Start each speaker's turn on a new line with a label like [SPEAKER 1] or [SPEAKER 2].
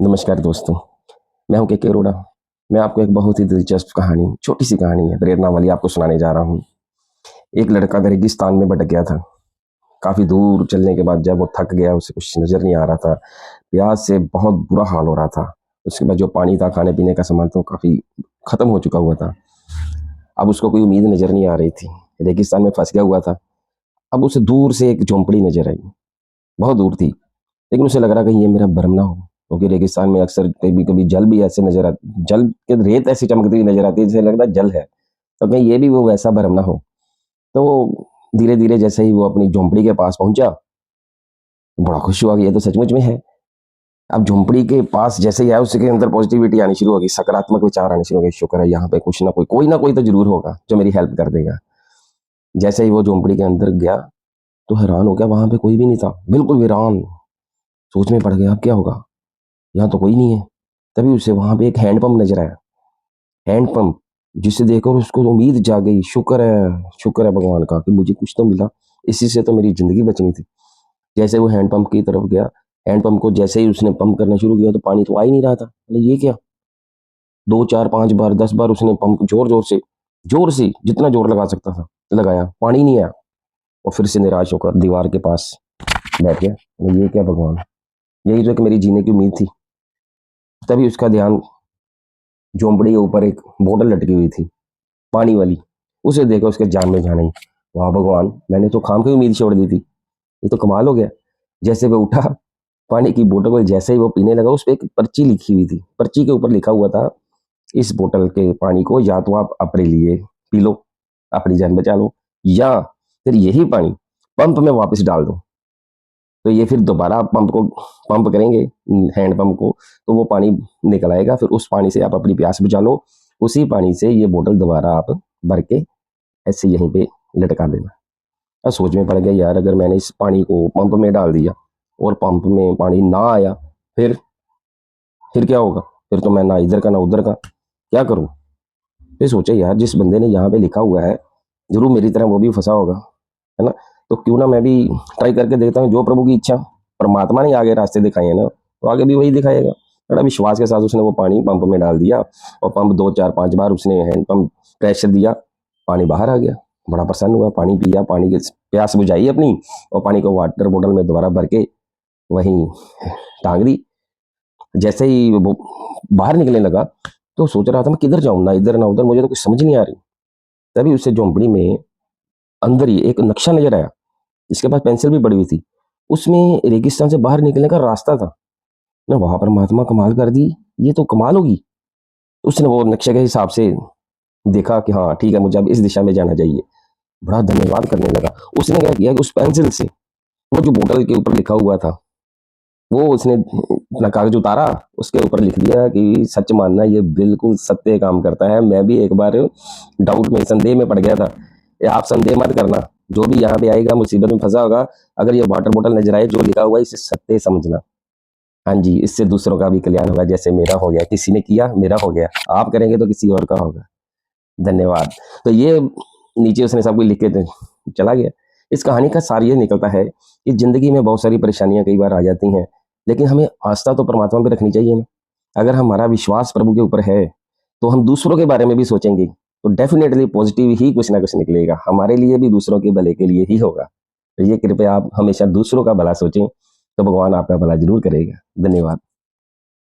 [SPEAKER 1] नमस्कार दोस्तों, मैं हूं के अरोड़ा। मैं आपको एक बहुत ही दिलचस्प कहानी, छोटी सी कहानी है, प्रेरणा वाली आपको सुनाने जा रहा हूँ। एक लड़का रेगिस्तान में भटक गया था। काफ़ी दूर चलने के बाद जब वो थक गया, उसे कुछ नज़र नहीं आ रहा था। प्यास से बहुत बुरा हाल हो रहा था। उसके बाद जो पानी था, खाने-पीने का सामान तो काफ़ी ख़त्म हो चुका हुआ था। अब उसको कोई उम्मीद नज़र नहीं आ रही थी। रेगिस्तान में फँस गया हुआ था। अब उसे दूर से एक झोंपड़ी नज़र आई, बहुत दूर थी। लेकिन उसे लग रहा कहीं ये मेरा भ्रम ना हो, क्योंकि रेगिस्तान में अक्सर कभी-कभी जल भी ऐसे नज़र आ जल के रेत ऐसी चमकती हुई नज़र आती है, जैसे लगता है जल है। तो कहीं ये भी वो वैसा भ्रम ना हो। तो वो धीरे-धीरे जैसे ही वो अपनी झोंपड़ी के पास पहुँचा, तो बड़ा खुश हुआ कि ये तो सचमुच में है। अब झोंपड़ी के पास जैसे ही आया, उसके अंदर पॉजिटिविटी आनी शुरू हो गई, सकारात्मक विचार आने शुरू हो गए। शुक्र है यहाँ पे कुछ ना कोई तो ज़रूर होगा जो मेरी हेल्प कर देगा। जैसे ही वो झोंपड़ी के अंदर गया, तो हैरान हो गया, वहाँ पे कोई भी नहीं था, बिल्कुल वीरान। सोच में पड़ गया अब क्या होगा? यहाँ तो कोई नहीं है। तभी उसे वहाँ पे एक हैंडपंप नज़र आया। हैंडपंप, जिसे देखकर उसको उम्मीद जाग गई। शुक्र है भगवान का कि मुझे कुछ तो मिला। इसी से तो मेरी ज़िंदगी बचनी थी। जैसे वो हैंडपंप की तरफ गया, हैंडपंप को जैसे ही उसने पंप करना शुरू किया, तो पानी तो आ ही नहीं रहा था। बोले ये क्या? 2, 4, 5 बार, 10 बार उसने पंप ज़ोर से जितना ज़ोर लगा सकता था, लगाया, पानी नहीं आया। और फिर से निराश होकर दीवार के पास बैठ गया। बोले ये क्या भगवान? यही तो एक मेरी जीने की उम्मीद थी। तभी उसका ध्यान झोंपड़ी के ऊपर एक बोतल लटकी हुई थी, पानी वाली। उसे देखकर उसके जान में जान आई। वाह भगवान! मैंने तो खाम की उम्मीद छोड़ दी थी। ये तो कमाल हो गया। जैसे वो उठा, पानी की बोतल को जैसे ही वो पीने लगा, उस पे एक पर्ची लिखी हुई थी। पर्ची के ऊपर लिखा हुआ था, इस बोतल के पानी को या तो आप अपने लिए पी लो, अपनी जान बचा लो, या फिर यही पानी पंप में वापस डाल दो। तो ये फिर दोबारा पंप करेंगे, हैंड पंप को, तो वो पानी निकल आएगा। फिर उस पानी से आप अपनी प्यास बुझा लो। उसी पानी से ये बोतल दोबारा आप भर के ऐसे यहीं पे लटका देना। अब सोच में पड़ गया, यार अगर मैंने इस पानी को पंप में डाल दिया और पंप में पानी ना आया, फिर फिर क्या होगा? फिर तो मैं ना इधर का ना उधर का, क्या करूं? फिर सोचा, यार जिस बंदे ने यहाँ पे लिखा हुआ है, जरूर मेरी तरह वो भी फंसा होगा, है ना? तो क्यों ना मैं भी ट्राई करके देखता हूँ। जो प्रभु की इच्छा, परमात्मा ने आगे रास्ते दिखाए हैं ना, तो आगे भी वही दिखाएगा। बड़ा विश्वास के साथ उसने वो पानी पंप में डाल दिया, और पंप 2, 4, 5 बार उसने हैंड पंप प्रेशर दिया, पानी बाहर आ गया। बड़ा प्रसन्न हुआ, पानी पिया, पानी की प्यास बुझाई अपनी, और पानी को वाटर बोतल में दोबारा भर के वहीं टांग दी। जैसे ही वो बाहर निकलने लगा, तो सोच रहा था मैं किधर जाऊं, ना इधर ना उधर, मुझे तो कुछ समझ नहीं आ रही। तभी उसे झोंपड़ी में अंदर ही एक नक्शा नजर आया। इसके पास पेंसिल भी पड़ी हुई थी। उसमें रेगिस्तान से बाहर निकलने का रास्ता था। ना वहां पर महात्मा कमाल कर दी, ये तो कमाल होगी। उसने वो नक्शे के हिसाब से देखा कि हाँ ठीक है, मुझे अब इस दिशा में जाना चाहिए। बड़ा धन्यवाद करने लगा। उसने क्या किया कि उस पेंसिल से वो जो बोतल के ऊपर लिखा हुआ था, वो उसने अपना कागज उतारा, उसके ऊपर लिख दिया कि सच मानना, ये बिल्कुल सत्य काम करता है। मैं भी एक बार डाउट में, संदेह में पड़ गया था। ये आप संदेह मत करना, जो भी यहाँ पे आएगा मुसीबत में फंसा होगा, अगर ये वाटर बोतल नजर आए जो लिखा हुआ है, इसे सत्य समझना। हाँ जी, इससे दूसरों का भी कल्याण होगा। जैसे मेरा हो गया, किसी ने किया, मेरा हो गया, आप करेंगे तो किसी और का होगा। धन्यवाद। तो ये नीचे उसने सब कुछ लिख के चला गया। इस कहानी का सार ये निकलता है कि जिंदगी में बहुत सारी परेशानियां कई बार आ जाती हैं, लेकिन हमें आस्था तो परमात्मा पे रखनी चाहिए ना। अगर हमारा विश्वास प्रभु के ऊपर है, तो हम दूसरों के बारे में भी सोचेंगे, तो डेफिनेटली पॉजिटिव ही कुछ ना कुछ निकलेगा, हमारे लिए भी, दूसरों के भले के लिए ही होगा। तो ये कृपया आप हमेशा दूसरों का भला सोचें, तो भगवान आपका भला जरूर करेगा। धन्यवाद।